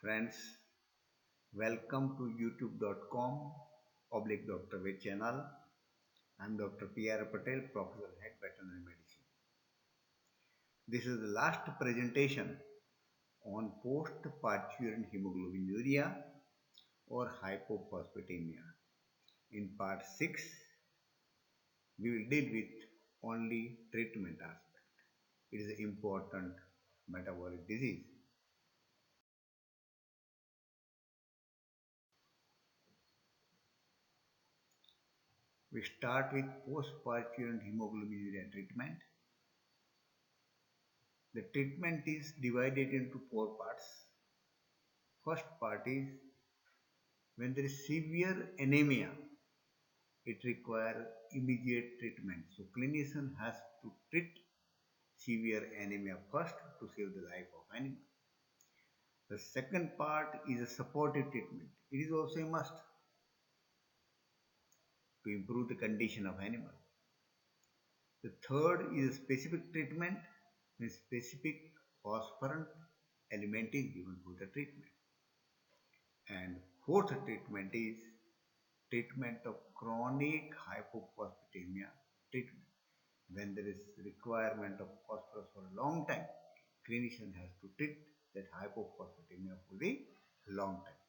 Friends, welcome to youtube.com oblique Dr. Ved channel. I'm Dr. P.R. Patel, Professor Head Veterinary Medicine. This is the last presentation on post-parturient hemoglobinuria or hypophosphatemia. In part 6, we will deal with only treatment aspect. It is an important metabolic disease. We start with post-parturient hemoglobinuria treatment. The treatment is divided into four parts. First part is when there is severe anemia, it requires immediate treatment. So clinician has to treat severe anemia first to save the life of animal. The second part is a supportive treatment. It is also a must to improve the condition of animal. The third is a specific treatment when specific phosphorant element is given for the treatment. And fourth treatment is treatment of chronic hypophosphatemia treatment. When there is requirement of phosphorus for a long time, clinician has to treat that hypophosphatemia for the long time.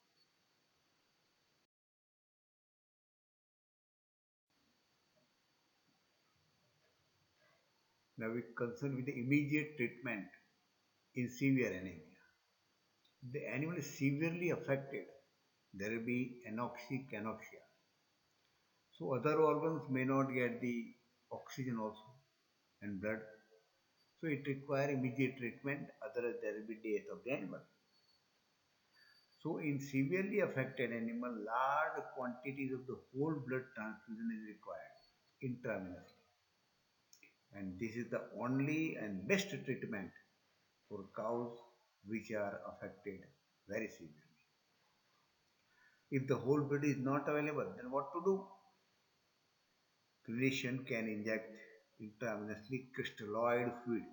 Now we concern with the immediate treatment in severe anemia. The animal is severely affected. There will be anoxic anoxia. So other organs may not get the oxygen also and blood. So it requires immediate treatment, otherwise there will be death of the animal. So in severely affected animal, large quantities of the whole blood transfusion is required intravenously. And this is the only and best treatment for cows which are affected very severely. If the whole blood is not available, then what to do? Clinician can inject intravenously crystalloid fluid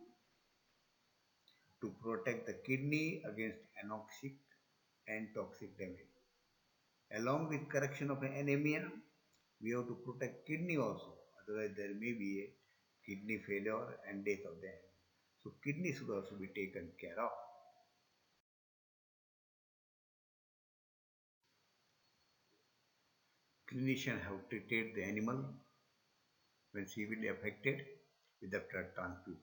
to protect the kidney against anoxic and toxic damage. Along with correction of anemia, we have to protect kidney also. Otherwise, there may be a kidney failure and death of the animal. So, kidney should also be taken care of. Clinician have treated the animal when severely affected with the blood transfusion.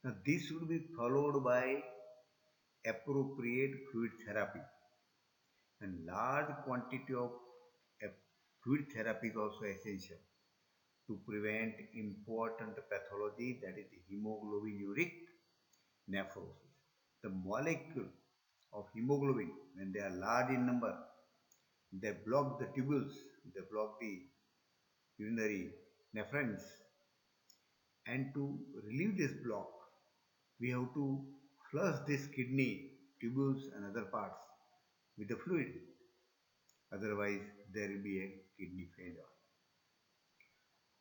Now, this should be followed by appropriate fluid therapy, and large quantity of fluid therapy is also essential to prevent important pathology, that is hemoglobinuric nephrosis. The molecule of hemoglobin, when they are large in number, they block the tubules, they block the urinary nephrons, and to relieve this block, we have to flush this kidney, tubules and other parts with the fluid. Otherwise, there will be a kidney failure.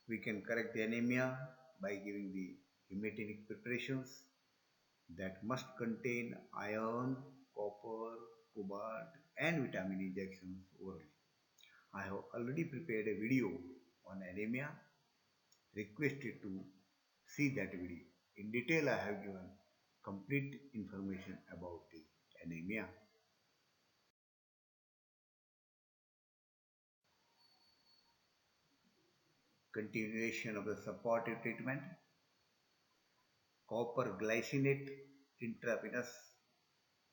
We can correct the anemia by giving the hematinic preparations that must contain iron, copper, cobalt and vitamin injections orally. I have already prepared a video on anemia. Requested to see that video. In detail, I have given complete information about the anemia. Continuation of the supportive treatment. Copper glycinate intravenous,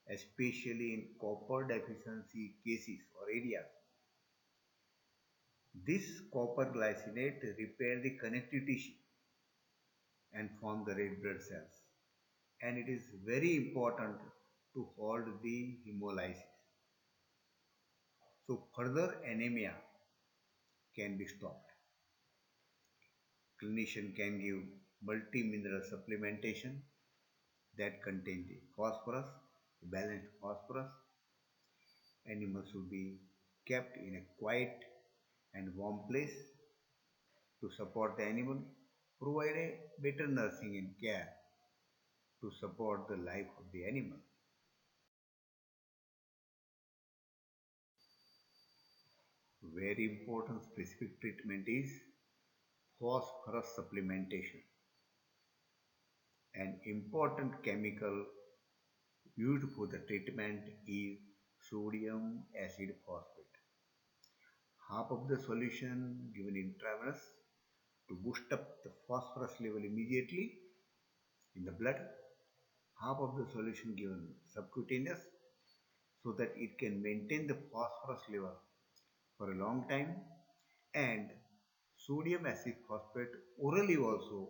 especially in copper deficiency cases or areas. This copper glycinate repair the connective tissue and form the red blood cells. And it is very important to hold the hemolysis. So further anemia can be stopped. Clinician can give multi-mineral supplementation that contain the phosphorus, balanced phosphorus. Animals should be kept in a quiet and warm place to support the animal, provide a better nursing and care to support the life of the animal. Very important specific treatment is phosphorus supplementation. An important chemical used for the treatment is sodium acid phosphate. Half of the solution given intravenous to boost up the phosphorus level immediately in the blood, half of the solution given subcutaneous so that it can maintain the phosphorus level for a long time, and sodium acid phosphate orally also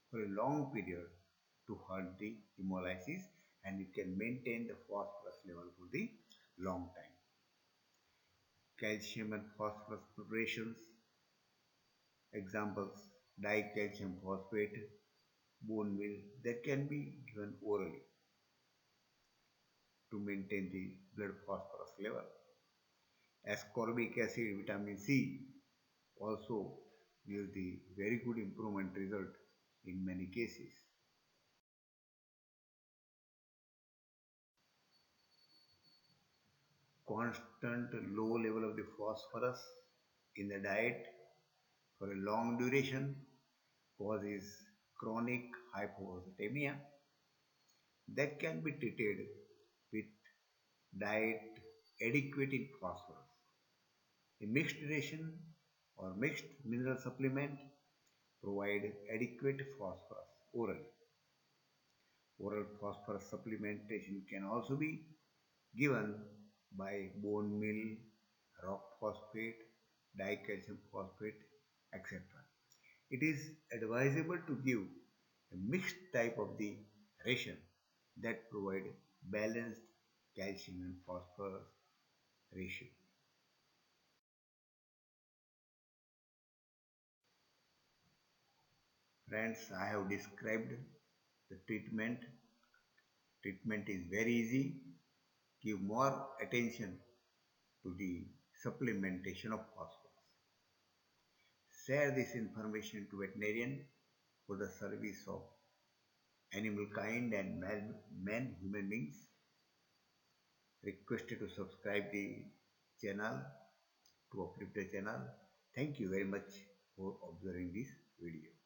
for a long period to halt the hemolysis, and it can maintain the phosphorus level for the long time. Calcium and phosphorus preparations, examples dicalcium phosphate, bone meal, that can be given orally to maintain the blood phosphorus level. Ascorbic acid, vitamin C also gives the very good improvement result in many cases. Constant low level of the phosphorus in the diet for a long duration causes chronic hypophosphatemia that can be treated with diet adequate in phosphorus. A mixed ration or mixed mineral supplement provide adequate phosphorus orally. Oral phosphorus supplementation can also be given by bone meal, rock phosphate, dicalcium phosphate, etc. It is advisable to give a mixed type of the ration that provide balanced calcium and phosphorus ratio. Friends, I have described the treatment. Treatment is very easy. Give more attention to the supplementation of phosphorus. Share this information to veterinarian for the service of animal kind and man human beings. Requested to subscribe the channel to uplift the channel. Thank you very much for observing this video.